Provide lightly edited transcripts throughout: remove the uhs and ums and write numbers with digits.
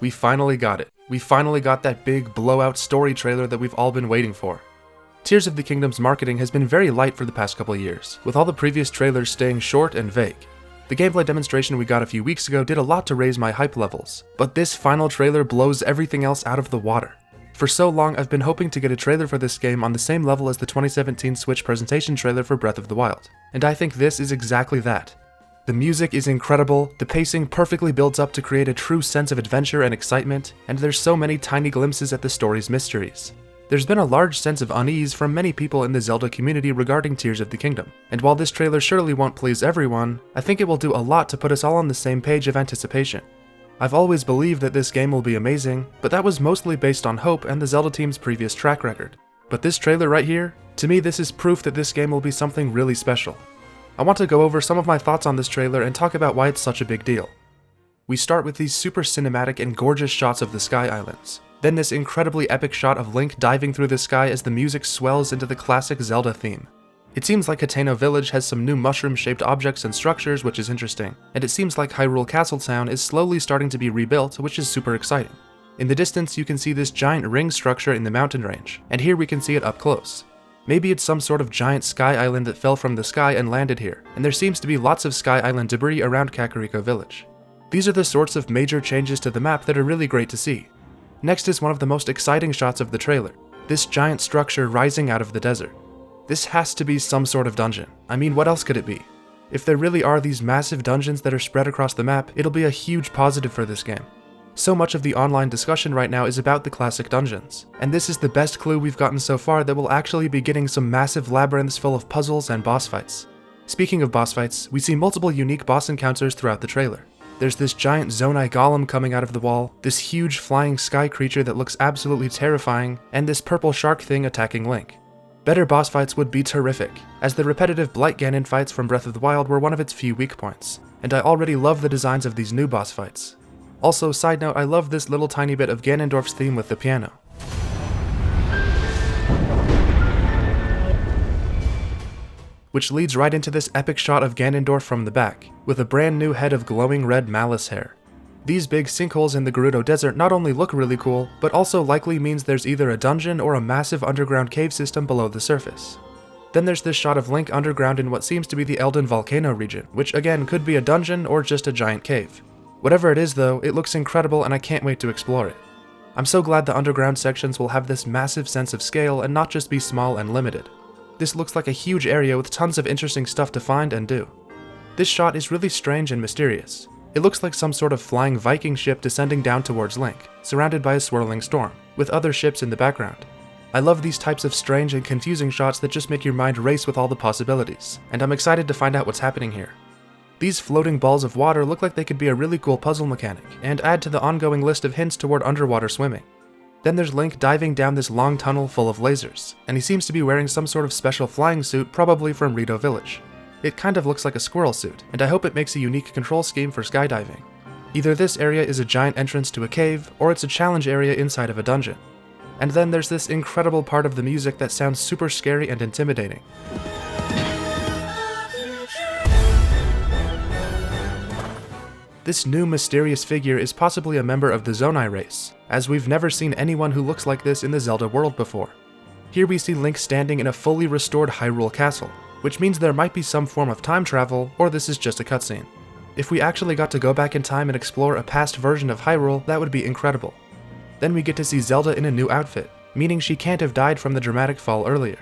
We finally got it. We finally got that big blowout story trailer that we've all been waiting for. Tears of the Kingdom's marketing has been very light for the past couple of years, with all the previous trailers staying short and vague. The gameplay demonstration we got a few weeks ago did a lot to raise my hype levels, but this final trailer blows everything else out of the water. For so long, I've been hoping to get a trailer for this game on the same level as the 2017 Switch presentation trailer for Breath of the Wild, and I think this is exactly that. The music is incredible, the pacing perfectly builds up to create a true sense of adventure and excitement, and there's so many tiny glimpses at the story's mysteries. There's been a large sense of unease from many people in the Zelda community regarding Tears of the Kingdom, and while this trailer surely won't please everyone, I think it will do a lot to put us all on the same page of anticipation. I've always believed that this game will be amazing, but that was mostly based on hope and the Zelda team's previous track record. But this trailer right here, to me this is proof that this game will be something really special. I want to go over some of my thoughts on this trailer and talk about why it's such a big deal. We start with these super cinematic and gorgeous shots of the Sky Islands. Then this incredibly epic shot of Link diving through the sky as the music swells into the classic Zelda theme. It seems like Hateno Village has some new mushroom-shaped objects and structures, which is interesting, and it seems like Hyrule Castle Town is slowly starting to be rebuilt, which is super exciting. In the distance, you can see this giant ring structure in the mountain range, and here we can see it up close. Maybe it's some sort of giant sky island that fell from the sky and landed here, and there seems to be lots of Sky Island debris around Kakariko Village. These are the sorts of major changes to the map that are really great to see. Next is one of the most exciting shots of the trailer, this giant structure rising out of the desert. This has to be some sort of dungeon. I mean, what else could it be? If there really are these massive dungeons that are spread across the map, it'll be a huge positive for this game. So much of the online discussion right now is about the classic dungeons, and this is the best clue we've gotten so far that we'll actually be getting some massive labyrinths full of puzzles and boss fights. Speaking of boss fights, we see multiple unique boss encounters throughout the trailer. There's this giant Zonai golem coming out of the wall, this huge flying sky creature that looks absolutely terrifying, and this purple shark thing attacking Link. Better boss fights would be terrific, as the repetitive Blight Ganon fights from Breath of the Wild were one of its few weak points, and I already love the designs of these new boss fights. Also, side note, I love this little tiny bit of Ganondorf's theme with the piano. Which leads right into this epic shot of Ganondorf from the back, with a brand new head of glowing red malice hair. These big sinkholes in the Gerudo Desert not only look really cool, but also likely means there's either a dungeon or a massive underground cave system below the surface. Then there's this shot of Link underground in what seems to be the Elden Volcano region, which again could be a dungeon or just a giant cave. Whatever it is though, it looks incredible and I can't wait to explore it. I'm so glad the underground sections will have this massive sense of scale and not just be small and limited. This looks like a huge area with tons of interesting stuff to find and do. This shot is really strange and mysterious. It looks like some sort of flying Viking ship descending down towards Link, surrounded by a swirling storm, with other ships in the background. I love these types of strange and confusing shots that just make your mind race with all the possibilities, and I'm excited to find out what's happening here. These floating balls of water look like they could be a really cool puzzle mechanic, and add to the ongoing list of hints toward underwater swimming. Then there's Link diving down this long tunnel full of lasers, and he seems to be wearing some sort of special flying suit, probably from Rito Village. It kind of looks like a squirrel suit, and I hope it makes a unique control scheme for skydiving. Either this area is a giant entrance to a cave, or it's a challenge area inside of a dungeon. And then there's this incredible part of the music that sounds super scary and intimidating. This new mysterious figure is possibly a member of the Zonai race, as we've never seen anyone who looks like this in the Zelda world before. Here we see Link standing in a fully restored Hyrule Castle, which means there might be some form of time travel, or this is just a cutscene. If we actually got to go back in time and explore a past version of Hyrule, that would be incredible. Then we get to see Zelda in a new outfit, meaning she can't have died from the dramatic fall earlier.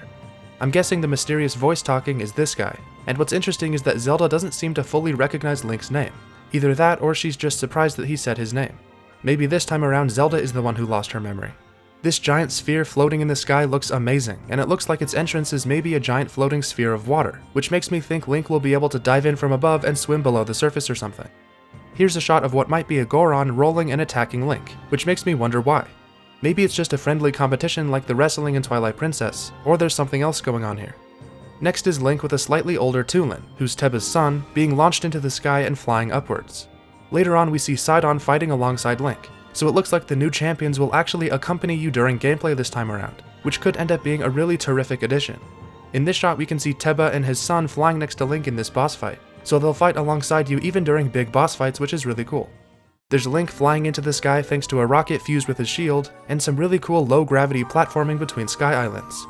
I'm guessing the mysterious voice talking is this guy, and what's interesting is that Zelda doesn't seem to fully recognize Link's name. Either that or she's just surprised that he said his name. Maybe this time around Zelda is the one who lost her memory. This giant sphere floating in the sky looks amazing, and it looks like its entrance is maybe a giant floating sphere of water, which makes me think Link will be able to dive in from above and swim below the surface or something. Here's a shot of what might be a Goron rolling and attacking Link, which makes me wonder why. Maybe it's just a friendly competition like the wrestling in Twilight Princess, or there's something else going on here. Next is Link with a slightly older Tulin, who's Teba's son, being launched into the sky and flying upwards. Later on we see Sidon fighting alongside Link, so it looks like the new champions will actually accompany you during gameplay this time around, which could end up being a really terrific addition. In this shot we can see Teba and his son flying next to Link in this boss fight, so they'll fight alongside you even during big boss fights, which is really cool. There's Link flying into the sky thanks to a rocket fused with his shield, and some really cool low-gravity platforming between sky islands.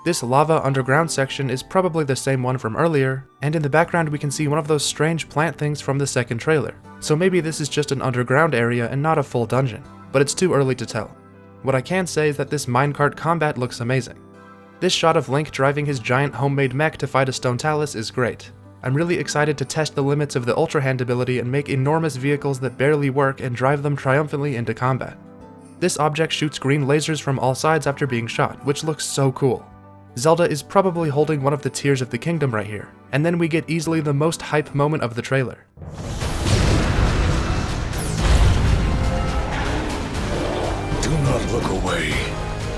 This lava underground section is probably the same one from earlier, and in the background we can see one of those strange plant things from the second trailer, so maybe this is just an underground area and not a full dungeon, but it's too early to tell. What I can say is that this minecart combat looks amazing. This shot of Link driving his giant homemade mech to fight a stone talus is great. I'm really excited to test the limits of the Ultra Hand ability and make enormous vehicles that barely work and drive them triumphantly into combat. This object shoots green lasers from all sides after being shot, which looks so cool. Zelda is probably holding one of the Tears of the Kingdom right here, and then we get easily the most hype moment of the trailer. Do not look away.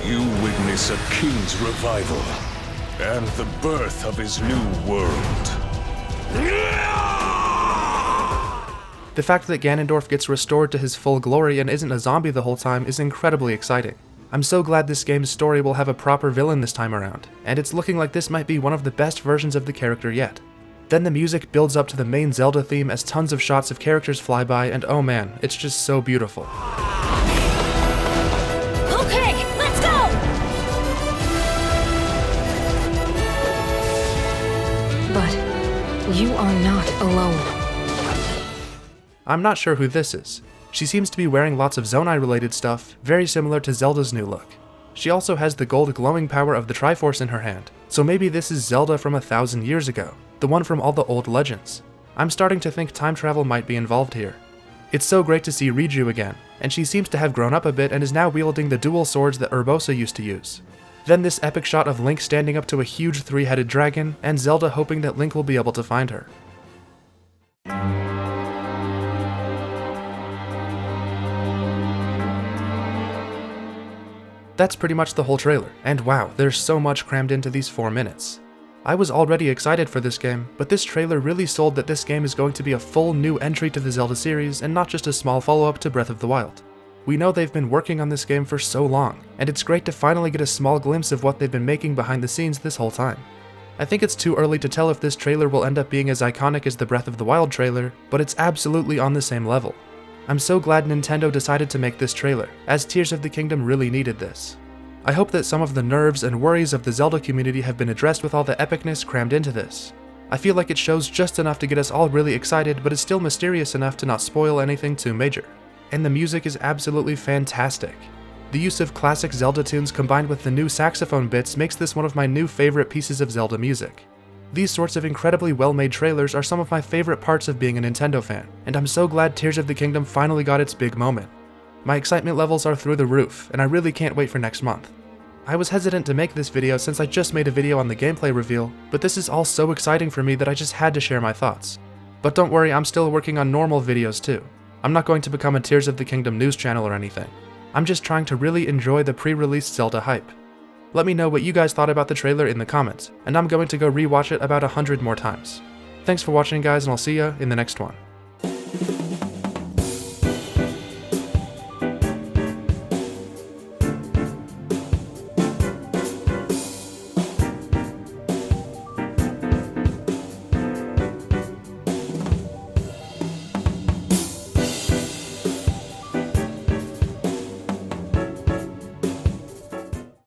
You witness a king's revival and the birth of his new world. The fact that Ganondorf gets restored to his full glory and isn't a zombie the whole time is incredibly exciting. I'm so glad this game's story will have a proper villain this time around, and it's looking like this might be one of the best versions of the character yet. Then the music builds up to the main Zelda theme as tons of shots of characters fly by, and oh man, it's just so beautiful. Okay, let's go! But you are not alone. I'm not sure who this is. She seems to be wearing lots of Zonai related stuff, very similar to Zelda's new look. She also has the gold glowing power of the Triforce in her hand, so maybe this is Zelda from 1,000 years ago, the one from all the old legends. I'm starting to think time travel might be involved here. It's so great to see Riju again, and she seems to have grown up a bit and is now wielding the dual swords that Urbosa used to use. Then this epic shot of Link standing up to a huge three-headed dragon, and Zelda hoping that Link will be able to find her. That's pretty much the whole trailer, and wow, there's so much crammed into these 4 minutes. I was already excited for this game, but this trailer really sold that this game is going to be a full new entry to the Zelda series and not just a small follow-up to Breath of the Wild. We know they've been working on this game for so long, and it's great to finally get a small glimpse of what they've been making behind the scenes this whole time. I think it's too early to tell if this trailer will end up being as iconic as the Breath of the Wild trailer, but it's absolutely on the same level. I'm so glad Nintendo decided to make this trailer, as Tears of the Kingdom really needed this. I hope that some of the nerves and worries of the Zelda community have been addressed with all the epicness crammed into this. I feel like it shows just enough to get us all really excited, but is still mysterious enough to not spoil anything too major. And the music is absolutely fantastic. The use of classic Zelda tunes combined with the new saxophone bits makes this one of my new favorite pieces of Zelda music. These sorts of incredibly well-made trailers are some of my favorite parts of being a Nintendo fan, and I'm so glad Tears of the Kingdom finally got its big moment. My excitement levels are through the roof, and I really can't wait for next month. I was hesitant to make this video since I just made a video on the gameplay reveal, but this is all so exciting for me that I just had to share my thoughts. But don't worry, I'm still working on normal videos too. I'm not going to become a Tears of the Kingdom news channel or anything. I'm just trying to really enjoy the pre-release Zelda hype. Let me know what you guys thought about the trailer in the comments, and I'm going to go rewatch it about 100 more times. Thanks for watching guys, and I'll see ya in the next one.